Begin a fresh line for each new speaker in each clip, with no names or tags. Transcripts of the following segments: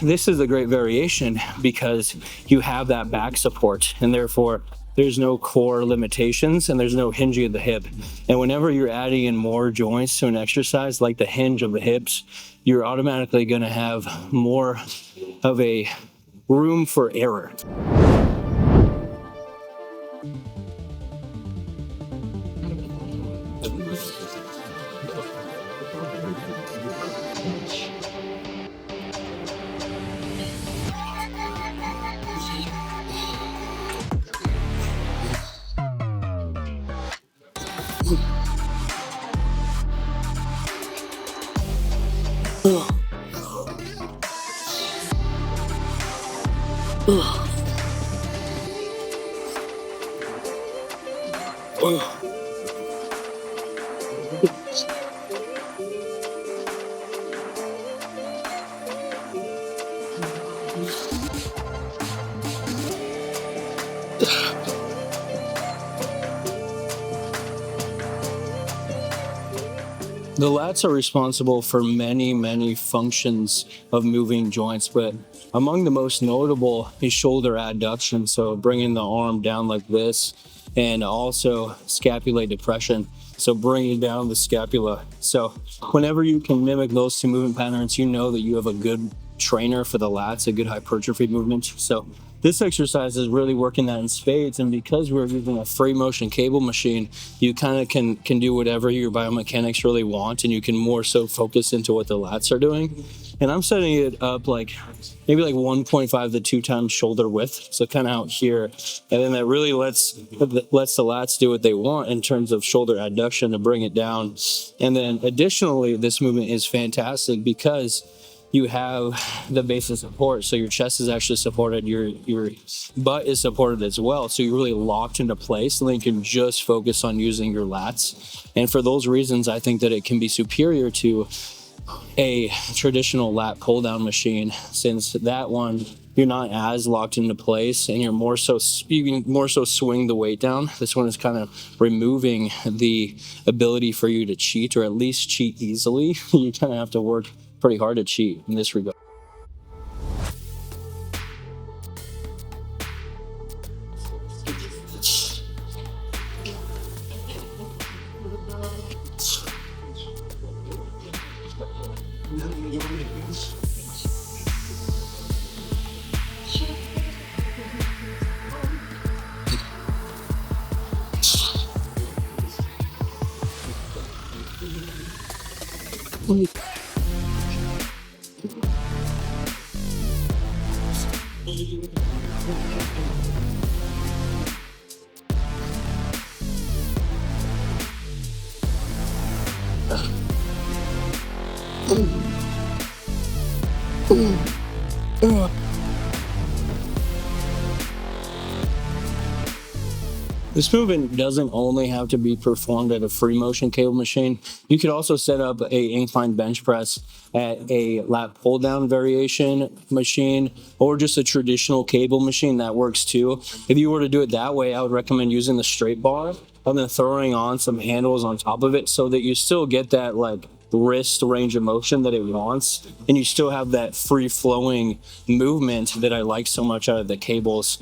this is a great variation because you have that back support, and therefore there's no core limitations and there's no hinging of the hip. And whenever you're adding in more joints to an exercise like the hinge of the hips, you're automatically going to have more of a room for error. The lats are responsible for many, many functions of moving joints, but among the most notable is shoulder adduction, so bringing the arm down like this, and also scapulae depression, so bringing down the scapula. So whenever you can mimic those two movement patterns, you know that you have a good trainer for the lats, a good hypertrophy movement. So this exercise is really working that in spades, and because we're using a free motion cable machine, you kind of can do whatever your biomechanics really want, and you can more so focus into what the lats are doing. And I'm setting it up like maybe like 1.5 to 2 times shoulder width, so kind of out here, and then that really lets the lats do what they want in terms of shoulder adduction to bring it down. And then additionally, this movement is fantastic because you have the base of support, so your chest is actually supported, your butt is supported as well, so you're really locked into place, and then you can just focus on using your lats. And for those reasons, I think that it can be superior to a traditional lat pull down machine, since that one you're not as locked into place and you can more so swing the weight down. This one is kind of removing the ability for you to cheat, or at least cheat easily. You kind of have to work pretty hard to cheat in this regard. This movement doesn't only have to be performed at a free motion cable machine. You could also set up a incline bench press at a lat pull down variation machine, or just a traditional cable machine. That works too. If you were to do it that way, I would recommend using the straight bar and then throwing on some handles on top of it, so that you still get that like wrist range of motion that it wants, and you still have that free flowing movement that I like so much out of the cables.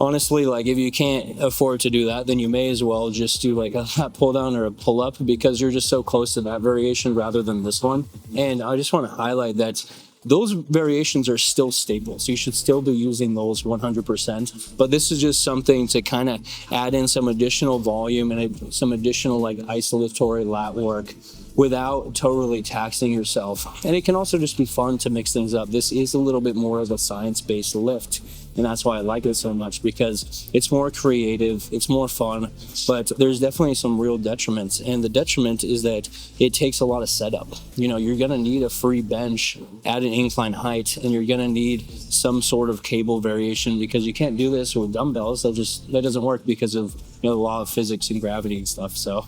Honestly, like if you can't afford to do that, then you may as well just do like a lat pull down or a pull up, because you're just so close to that variation rather than this one. And I just want to highlight that those variations are still stable, so you should still be using those 100%. But this is just something to kind of add in some additional volume and some additional like isolatory lat work without totally taxing yourself. And it can also just be fun to mix things up. This is a little bit more of a science-based lift, and that's why I like it so much, because it's more creative, it's more fun, but there's definitely some real detriments. And the detriment is that it takes a lot of setup. You know, you're gonna need a free bench at an incline height, and you're gonna need some sort of cable variation, because you can't do this with dumbbells. That doesn't work because of, you know, the law of physics and gravity and stuff. So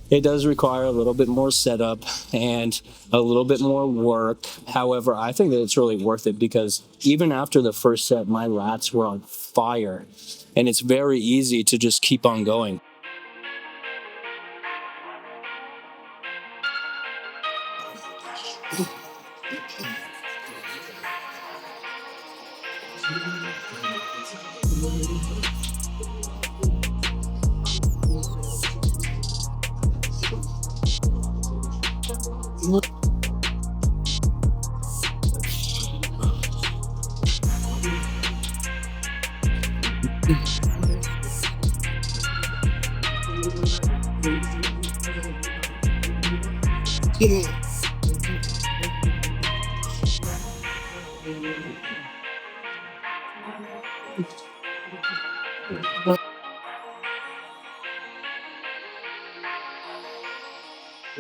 it does require a little bit more setup and a little bit more work. However, I think that it's really worth it, because even after the first set, my lats were on fire, and it's very easy to just keep on going.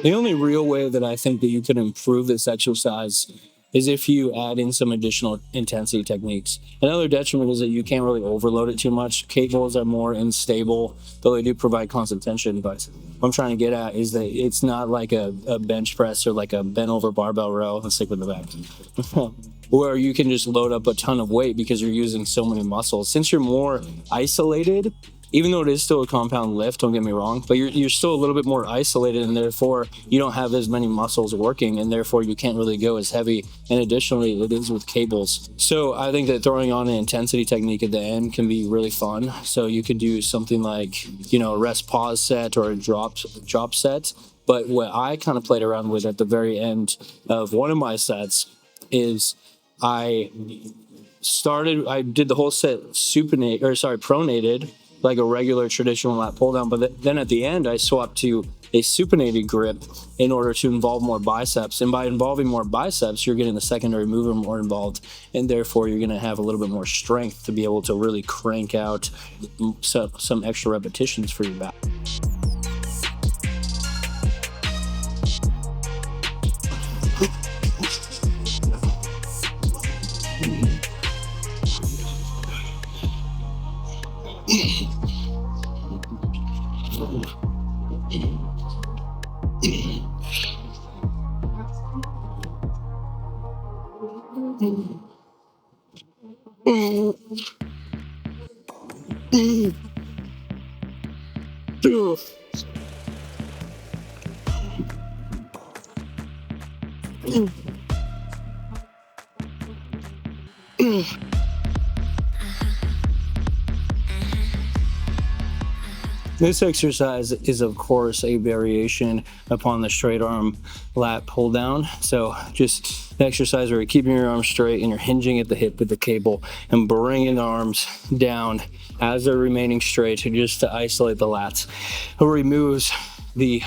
The only real way that I think that you can improve this exercise is if you add in some additional intensity techniques. Another detriment is that you can't really overload it too much. Cables are more unstable, though they do provide constant tension. But what I'm trying to get at is that it's not like a bench press or like a bent over barbell row. Let's stick with the back. Where you can just load up a ton of weight because you're using so many muscles. Since you're more isolated, even though it is still a compound lift, don't get me wrong, but you're still a little bit more isolated, and therefore you don't have as many muscles working, and therefore you can't really go as heavy. And additionally, it is with cables. So I think that throwing on an intensity technique at the end can be really fun. So you could do something like, a rest pause set or a drop set. But what I kind of played around with at the very end of one of my sets is I did the whole set pronated, like a regular traditional lat pull down. But then at the end, I swapped to a supinated grip in order to involve more biceps. And by involving more biceps, you're getting the secondary mover more involved. And therefore, you're going to have a little bit more strength to be able to really crank out some extra repetitions for your back. This exercise is, of course, a variation upon the straight arm lat pull down. So just the exercise where you're keeping your arms straight and you're hinging at the hip with the cable and bringing the arms down as they're remaining straight just to isolate the lats. It removes the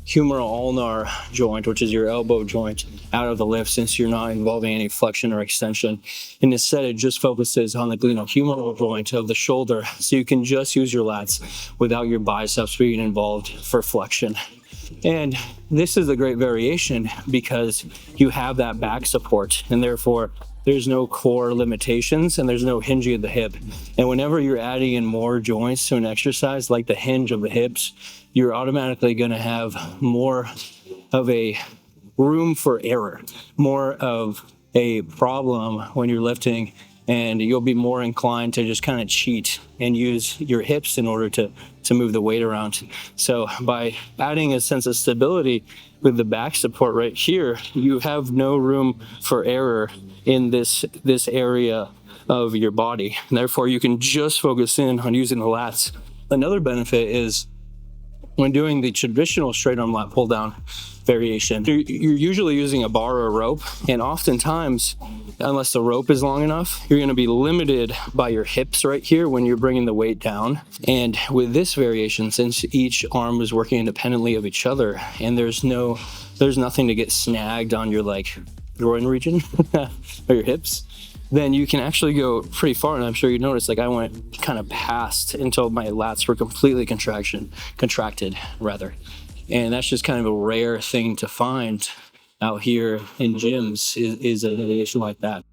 humeral ulnar joint, which is your elbow joint, out of the lift, since you're not involving any flexion or extension. And instead, it just focuses on the glenohumeral joint of the shoulder, so you can just use your lats without your biceps being involved for flexion. And this is a great variation because you have that back support, and therefore there's no core limitations and there's no hinging of the hip. And whenever you're adding in more joints to an exercise, like the hinge of the hips, you're automatically going to have more of a room for error, more of a problem when you're lifting, and you'll be more inclined to just kind of cheat and use your hips in order to move the weight around. So by adding a sense of stability with the back support right here, you have no room for error in this area of your body. And therefore, you can just focus in on using the lats. Another benefit is when doing the traditional straight arm lat pull down variation, you're usually using a bar or a rope, and oftentimes, unless the rope is long enough, you're going to be limited by your hips right here when you're bringing the weight down. And with this variation, since each arm is working independently of each other, and there's nothing to get snagged on your groin region or your hips, then you can actually go pretty far. And I'm sure you noticed, I went kind of past until my lats were completely contracted rather. And that's just kind of a rare thing to find out here in gyms is a variation like that.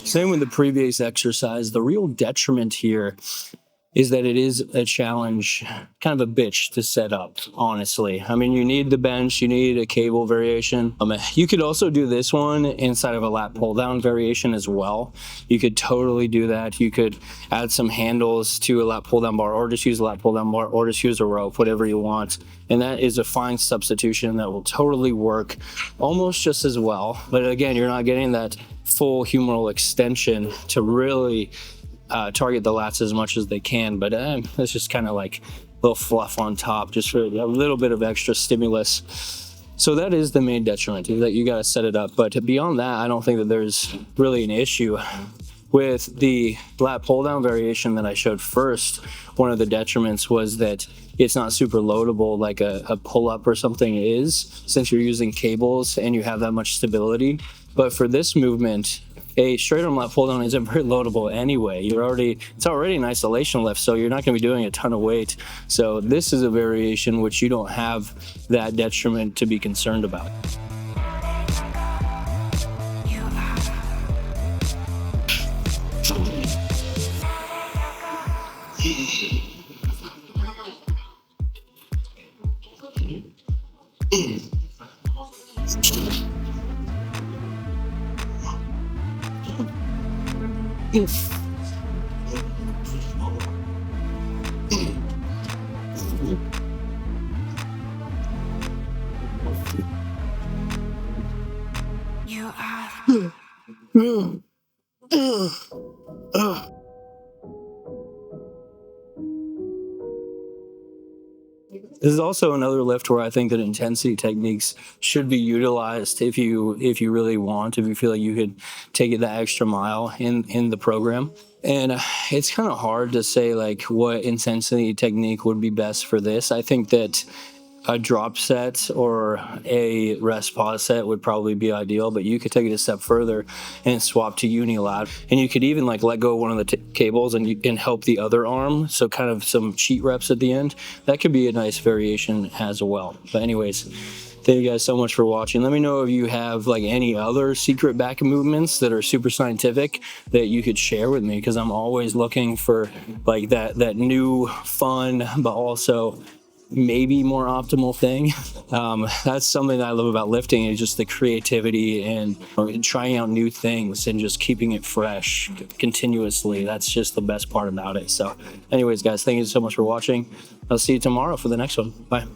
Same with the previous exercise. The real detriment here is that it is a challenge, kind of a bitch to set up, honestly. I mean, you need the bench, you need a cable variation. You could also do this one inside of a lat pull down variation as well. You could totally do that. You could add some handles to a lat pull down bar, or just use a lat pull down bar, or just use a rope, whatever you want. And that is a fine substitution that will totally work almost just as well. But again, you're not getting that full humeral extension to really target the lats as much as they can, but it's just kind of like a little fluff on top, just for a little bit of extra stimulus. So that is the main detriment, is that you got to set it up. But beyond that, I don't think that there's really an issue. With the lat pull down variation that I showed first, one of the detriments was that it's not super loadable like a pull up or something is, since you're using cables and you have that much stability. But for this movement, a straight arm lat pull down isn't very loadable anyway. It's already an isolation lift, so you're not going to be doing a ton of weight. So this is a variation which you don't have that detriment to be concerned about. This is also another lift where I think that intensity techniques should be utilized if you really want, if you feel like you could take it that extra mile in the program. And it's kind of hard to say like what intensity technique would be best for this. I think that a drop set or a rest pause set would probably be ideal, but you could take it a step further and swap to unilat, and you could even like let go of one of the cables and help the other arm, so kind of some cheat reps at the end. That could be a nice variation as well. But anyways, thank you guys so much for watching. Let me know if you have like any other secret back movements that are super scientific that you could share with me, because I'm always looking for like that new fun but also maybe more optimal thing. That's something that I love about lifting, is just the creativity and trying out new things and just keeping it fresh continuously. That's just the best part about it. So anyways, guys, thank you so much for watching. I'll see you tomorrow for the next one. Bye.